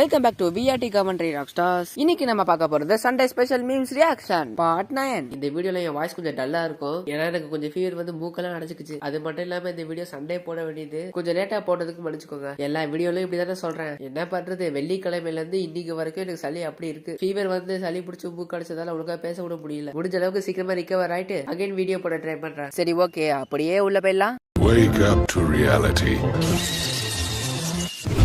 Welcome back to VRT commentary rockstars. இன்னைக்கு நம்ம பார்க்க போறது Sunday special memes reaction part 9. இந்த வீடியோல என் வாய்ஸ் கொஞ்சம் டல்லா இருக்கும், ஏன்னா எனக்கு கொஞ்சம் ஃபீவர் வந்து மூக்கெல்லாம் அடைச்சிக்கிச்சு. அது மட்டும் இல்லாம இந்த வீடியோ சண்டே போட வேண்டியது, கொஞ்சம் லேட்டா போட்டதுக்கு மன்னிச்சுக்கோங்க. எல்லா வீடியோலயும் இப்படிதானே சொல்றேன். என்ன பண்றது, வெள்ளிக்கிழமையில இருந்து இன்னைக்கு வரைக்கும் எனக்கு சளி அப்படி இருக்கு. ஃபீவர் வந்து சளி பிடிச்சி மூக்கு அடைச்சதால ஒழுங்கா பேச கூட முடியல. முடிஞ்ச அளவுக்கு சீக்கிரமா ரிகவர் ஆயிட்டு அகைன் வீடியோ போட ட்ரை பண்றேன். சரி ஓகே, அப்படியே உள்ள போயிடலாம். Wake up to reality.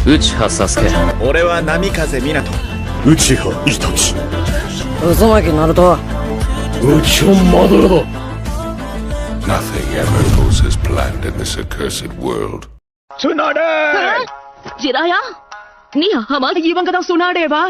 内葉サスケ。俺は波風湊。内葉イタチ。渦巻ナルト。内葉マドラー。 Nothing ever goes as planned in this accursed world. Tsunade Jiraiya, நீ இவங்க தான் சுனாடேவா?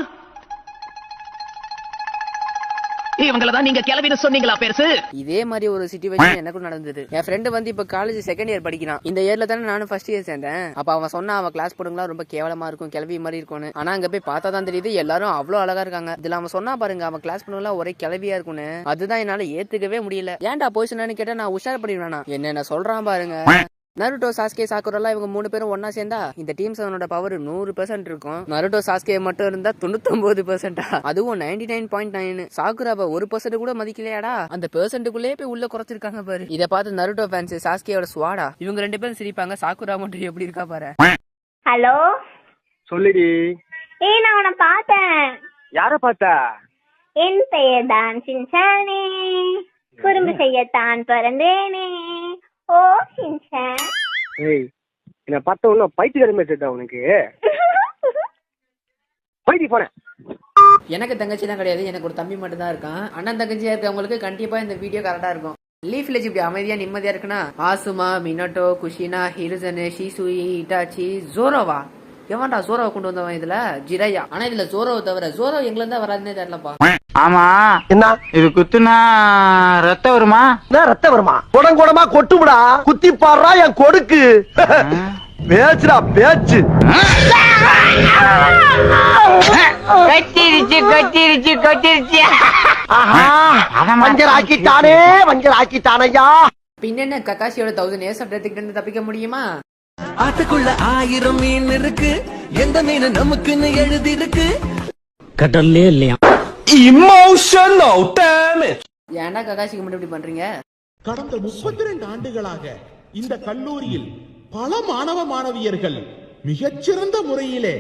இவங்களதான் நீங்க கிளவின்னு சொன்னீங்களா பெருசு? இதே மாதிரி ஒரு சிச்சுவேஷன் எனக்கும் நடந்தது. என் ஃப்ரெண்டு வந்து இப்ப காலேஜ் செகண்ட் இயர் படிக்கிறான். இந்த இயர்ல தானே நானும் ஃபர்ஸ்ட் இயர் சேர்ந்தேன். அப்ப அவன் சொன்னா அவன் கிளாஸ் போடுங்களா ரொம்ப கேவலமா இருக்கும், கிளவி மாதிரி இருக்கும்னு. ஆனா அங்க போய் பார்த்தா தான் தெரியுது எல்லாரும் அவ்வளவு அழகா இருக்காங்க. இதுல அவன் சொன்னா பாருங்க, அவன் கிளாஸ் பண்ணுங்களா ஒரே கிளவியா இருக்கும்னு. அதுதான் என்னால ஏத்துக்கவே முடியல. ஏன்டா போய் சொன்னு கேட்டா நான் உஷார் பண்ணிடுவேனா? என்ன சொல்றான் பாருங்க. நருட்டோ, சாஸ்கே, சாக்குரா இவங்க 3 பேரும் ஒன்னா சேர்ந்தா இந்த டீம் 7 பவர் 100% இருக்கும். நருட்டோ, சாஸ்கே மட்டும் இருந்தா 99%. அதுவும் 99.9. சாக்குராவை 1% கூட மதிக்கலையாடா. அந்த பெர்சென்ட்டுக்குள்ளே போய் உள்ள குறைச்சிருக்காங்க பாரு. இதை பார்த்து நருட்டோ ஃபேன்ஸ் சாஸ்கேயோட ஸ்வாடா இவங்க 2 பேரும் சிரிப்பாங்க. சாக்குரா மட்டும் எப்படி இருக்கா பாரு. ஹலோ சொல்லுடி. நான் உன்னை பார்த்தேன். யார பார்த்தா? என் பெயர் தான் சின்சானே, குறும்பு செய்யத்தான் பிறந்தேனே. ஓ சின்சான். ஏய், என்ன பார்த்த உடனே பைத்தியக்கார மெசேஜ் உனக்கு. பைத்தி போனேன். எனக்கு தங்கச்சி தான் கிடையாது, எனக்கு ஒரு தம்பி மட்டும் தான் இருக்கான். அண்ணன் தங்கச்சியா இருக்கவங்களுக்கு கண்டிப்பா இந்த வீடியோ கரெக்டா இருக்கும். லீஃப் வில்லேஜ் இப்படி அமைதியா நிம்மதியா இருக்குன்னா ஆசுமா, மினட்டோ, குஷினா, ஹிருசனு, ஷிசுயி, இட்டாச்சி, ஜோரோவா. எவன்டா ஜோரோவை கொண்டு வந்தவன் இதுல? ஜிரையா. ஆனா இதுல ஜோரோவை தவிர ஜோரோ எங்க இருந்தா வராதுன்னே தெரியலப்பா. ஆமா, என்ன இது குத்துனா ரத்தம் வருமா? ரத்தம் வருமா? குடங்குடமா கொட்டுமுடா. குத்தி பாடுறா என் கொடுக்கு. பேச்சுடா பேச்சு. கொட்டிருச்சு. மஞ்சள் ஆக்கிட்டானையா. பின்ன கக்காசியோட 1000 years of death கிட்ட தப்பிக்க முடியுமா? ஆட்டுக்குள்ள 1000 மீன் இருக்கு, எந்த மீன் நமக்குன்னு எழுதி இருக்கு. கடல்லே இல்லையா? Emotional damage. ஏன்டா கக்காசிக்கு மட்டும் இப்படி பண்றீங்க? கடந்த 32 ஆண்டுகளாக இந்த கல்லூரியில் பல மாணவ மாணவியர்கள் மிகச்சிறந்த முறையிலே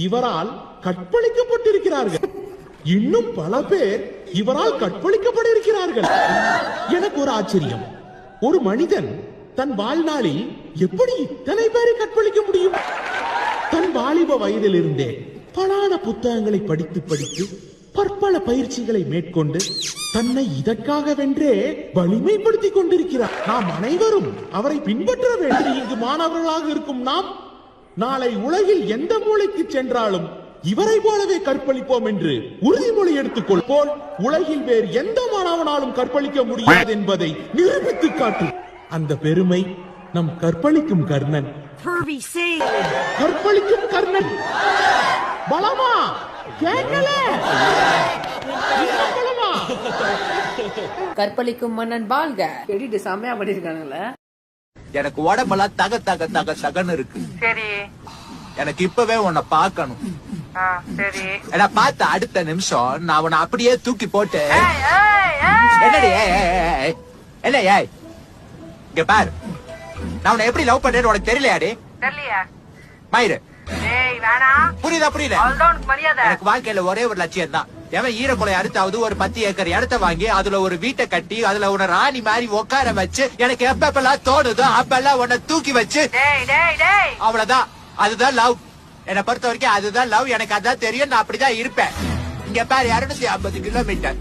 இவரால் கற்பழிக்கப்பட்டிருக்கிறார்கள். இன்னும் பல பேர் இவரால் கற்பழிக்கப்பட இருக்கிறார்கள். எனக்கு ஒரு ஆச்சரியம், ஒரு மனிதன் தன் வாழ்நாளில் எப்படி இத்தனை பேரை கற்பழிக்க முடியும்? தன் வாலிப வயதிலிருந்தே பலான புத்தகங்களை படித்து பற்பல பயிற்சிகளை மேற்கொண்டு தன்னை இதற்காக வென்றே வலிமைப்படுத்திக் கொண்டிருக்கிறார். நாம் அனைவரும் அவரை பின்பற்ற வேண்டும். இங்கு மாணவர்களாக இருக்கும் நாம் நாளை உலகில் எந்த மூலைக்கு சென்றாலும் இவரை போலவே கற்பழிப்போம் என்று உறுதிமொழி எடுத்துக்கொள்வோம். உலகில் வேறு எந்த மாணவனாலும் கற்பழிக்க முடியாது என்பதை நிரூபித்து காட்டும். அந்த பெருமை நம் கற்பழிக்கும் கர்ணன். கற்பழிக்கும் கர்ணன் பலமா கேட்கல. கற்பழிக்கும் மன்னன் வாழ்க. எடிட் செமையா பண்ணிருக்கானுங்கள. எனக்கு உடம்பெல்லாம் தகன்னு இருக்கு. சரி, எனக்கு இப்பவே உன்னை பார்க்கணும். சரி, என்ன பார்த்த அடுத்த நிமிஷம் நான் உன்னை அப்படியே தூக்கி போட்டு. என்னடி என்ன ஏய், இங்க பாரு, நான் உன்னை எப்படி லவ் பண்றேன்னு உனக்கு தெரியலையாடி? தெரியலையா மயிறு? புரியுதா? புரியல. எனக்கு வாழ்க்கையில ஒரே ஒரு லட்சியம் தான். எவன் ஈரக்குலை அறுத்தாவது ஒரு 10 ஏக்கர் இடத்த வாங்கி அதுல ஒரு வீட்டை கட்டி அதுல உன்னை ராணி மாதிரி உட்கார வச்சு எனக்கு எப்பெல்லாம் தோணுதோ அப்பெல்லாம் உன்னை தூக்கி வச்சு. அவ்வளவுதான், அதுதான் லவ். என்னை பொறுத்த வரைக்கும் அதுதான் லவ். எனக்கு அதான் தெரியும், நான் அப்படிதான் இருப்பேன். இங்க பாரு, 250 கிலோமீட்டர்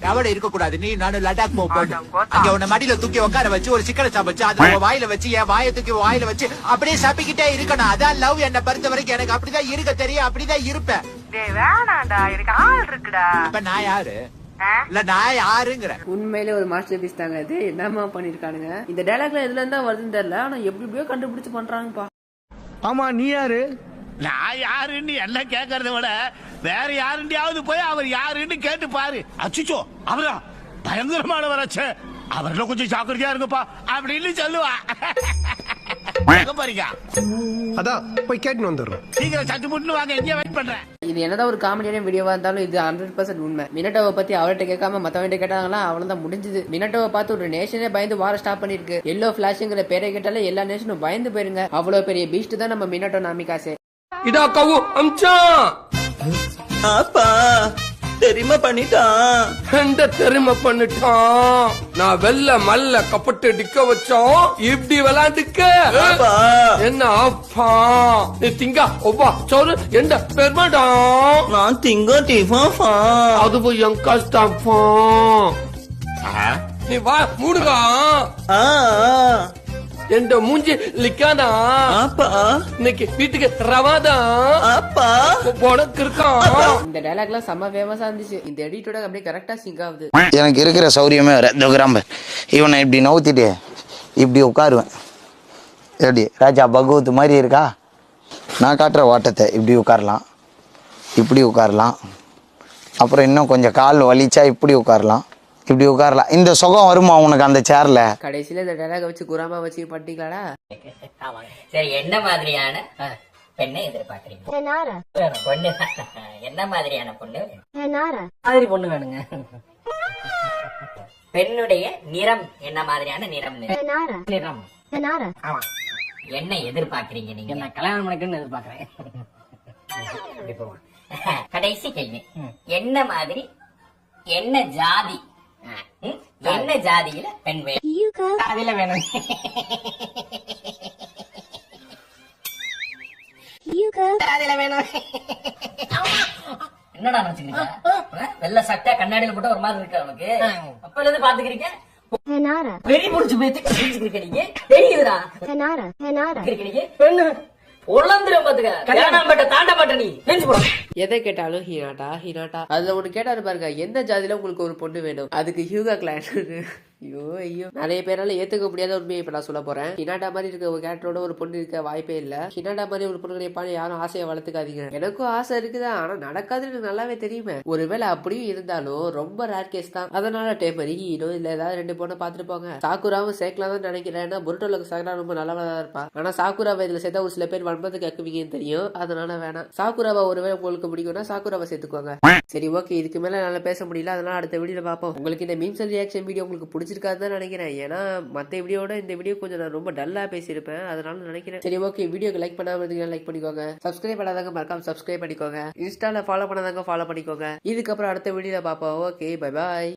எவ்வளவு இருக்க கூடாது. நீ நானும் லடாக் போகணும். அங்க உன்னை மடியில தூக்கி உட்கார வச்சு ஒரு சிக்கனை சமைச்சு அதை வாயில வச்சு என் வாயை தூக்கி வாயில வச்சு அப்படியே சப்பிக்கிட்டே இருக்கணும். அதான் லவ். என்னை பொறுத்த வரைக்கும் எனக்கு அப்படிதான் இருக்க தெரியும், அப்படிதான் இருப்பேன். வேணாண்டா, எனக்கு ஆள் இருக்குடா. இப்ப நான் யாரு? இல்ல நான் யாருங்கிற. உண்மையிலே ஒரு மாஸ்டர் பீஸ் தாங்க இது. என்னமா பண்ணிருக்கானுங்க. இந்த டைலாக்ல எதுல இருந்தா வருதுன்னு தெரியல, ஆனா எப்படியோ கண்டுபிடிச்சு பண்றாங்கப்பா. ஆமா, நீ யாரு? நான் யாருன்னு எல்லாம் கேட்கறத விட வேற யாருண்டியாவது போய் அவர் யாருன்னு கேட்டு பாரு. அச்சுச்சோ, அவரா பயங்கரமானவராச்சே, அவர்ல கொஞ்சம் ஜாக்கிரதையா இருங்கப்பா அப்படின்னு சொல்லுவா. எங்க போறீங்க? அதான் போய் கேட்டு வந்துடுறோம். சீக்கிரம் சட்டு முட்டு வாங்க, எங்கேயே வெயிட் பண்றேன். இது என்னதான் ஒரு காமெடியான வீடியோவா இருந்தாலும் இது 100% உண்மை. மினட்டோவை பத்தி அவர்கிட்ட கேட்காம மத்தவன்கிட்ட கேட்டாங்களா, அவ்வளவுதான் முடிஞ்சது. மினட்டோவை பார்த்து ஒரு நேஷனே பயந்து வார ஸ்டாப் பண்ணிருக்கு. எல்லோ பிளாஷ்ங்கிற பேரை கேட்டாலே எல்லா நேஷனும் பயந்து போயிருங்க. அவ்வளவு பெரிய பீஸ்ட் தான் நம்ம மினட்டோ நாமிகாசே. இதா கவு அம்சா அப்பா தெரியுமா பண்ணிட்டான். தெரியுமா பண்ணிட்டான். நான் வெள்ள மல்ல கப்பட்டு டிக்க வச்சோம். இப்படி விளையாண்டுக்க என்ன அப்பா நீ திங்க ஒவ்வா சோறு எந்த பெருமாடா. நான் திங்க டிஃபா அது போய் என் கஷ்டம். நீ வா மூடுகா. என் மூஞ்சி லிக்காதா. அப்பா இன்னைக்கு வீட்டுக்கு ரவாதா. அப்பா உனக்கு இருக்கான். இந்த டைலாக் எல்லாம் செம்ம ஃபேமஸா இருந்துச்சு. இந்த எடிட்டோட அப்படியே கரெக்டா சிங்க் ஆகுது. எனக்கு இருக்கிற சௌரியமே வேற. கிராம்ப இவனை இப்படி நவுத்திட்டு இப்படி உட்காருவேன். எப்படி ராஜா பகவத் மாதிரி இருக்கா? நான் காட்டுற ஓட்டத்தை இப்படி உட்காரலாம், இப்படி உட்காரலாம். அப்புறம் இன்னும் கொஞ்சம் கால் வலிச்சா இப்படி உட்காரலாம், இப்படி உட்காரலாம். இந்த சுகம் வருமா உனக்கு அந்த சேர்ல? கடைசியில இந்த டைலாக வச்சு குராமா வச்சு பண்ணிட்டீங்களாடா? சரி, என்ன மாதிரியான பெண்ணை எதிர்பார்க்கறீங்க? பொண்ணு என்ன மாதிரியான பொண்ணு? மாதிரி பொண்ணு வேணுங்க. பெண்ணுடைய நிறம் என்ன மாதிரியான நிறம்? நிறம். ஆமா. என்ன எதிர்பார்க்கறீங்க நீங்க? என்ன கல்யாணம் பண்ணிக்கணும்னு எதிர்பார்க்கறேன். கடைசி கேள்வி, என்ன மாதிரி, என்ன ஜாதி, என்ன ஜாதியில பெண் வேணும்? அதுல வேணும். அதுல வேணும். என்னடா நினைச்சுக்கிறீங்க? வெள்ள சட்டை கண்ணாடியில போட்டு ஒரு மாதிரி இருக்கு அவனுக்கு. அப்பல இருந்து பாத்துக்கிறீங்க. வெறி முடிச்சு போய் நீங்க தெரியுதுடா. பெண்ணு பொழந்துரும் பாத்துக்க. வேணாம்பட்ட தாண்ட மாட்ட நீ. நெஞ்சு போட. எதை கேட்டாலும் ஹீனாட்டா ஹீனாட்டா. அதுல ஒண்ணு கேட்டாரு பாருங்க, எந்த ஜாதியில உங்களுக்கு ஒரு பொண்ணு வேணும்? அதுக்கு ஹியூகா கிளான். ஐயோ ஐயோ, நிறைய பேரால ஏத்துக்க முடியாத உண்மையை இப்ப நான் சொல்ல போறேன். ஹினாட்டா மாதிரி இருக்க ஒரு கேரக்டரோட ஒரு பொண்ணு இருக்க வாய்ப்பே இல்ல. ஹினாட்டா மாதிரி ஒரு பொண்ணு கிடைப்பான்னு யாரும் ஆசையை வளர்த்துக்காதீங்க. எனக்கும் ஆசை இருக்குதா, ஆனா நடக்காதுன்னு எனக்கு நல்லாவே தெரியுமே. ஒருவேளை அப்படியும் இருந்தாலும் ரொம்ப ரேர் கேஸ் தான். அதனால டேமரி ஹீரோ இல்ல ஏதாவது ரெண்டு பொண்ணை பாத்துட்டு போங்க. சாக்குராவும் சேர்க்கலாம் தான் நினைக்கிறேன். ஏன்னா புருட்டோலுக்கு சாக்குரா ரொம்ப நல்லவா தான் இருப்பா. ஆனா சாக்குராவை இதுல சேர்த்தா ஒரு சில பேர் வன்பது கேட்குவீங்கன்னு தெரியும். அதனால வேணாம். சாக்குராவை ஒருவேளை உங்களுக்கு பிடிக்கும்னா சாக்குராவை சேர்த்துக்கோங்க. சரி ஓகே, இதுக்கு மேல என்னால பேச முடியல. அதனால அடுத்த வீடியோல பார்ப்போம். உங்களுக்கு இந்த மீம்ஸ் அண்ட் ரியாக்ஷன் வீடியோ உங்களுக்கு பிடிச்சிருக்காதுன்னு நினைக்கிறேன். ஏன்னா மத்த வீடியோட இந்த வீடியோ கொஞ்சம் நான் ரொம்ப டல்லா பேசியிருப்பேன். அதனால நினைக்கிறேன். சரி ஓகே, வீடியோக்கு லைக் பண்ணாம இருந்தீங்கன்னா லைக் பண்ணிக்கோங்க. சப்ஸ்கிரைப் பண்ணாதாங்க மறக்காம சப்ஸ்கிரைப் பண்ணிக்கோங்க. இன்ஸ்டால ஃபாலோ பண்ணாதாங்க ஃபாலோ பண்ணிக்கோங்க. இதுக்கப்புறம் அடுத்த வீடியோல பார்ப்போம். Okay, bye bye.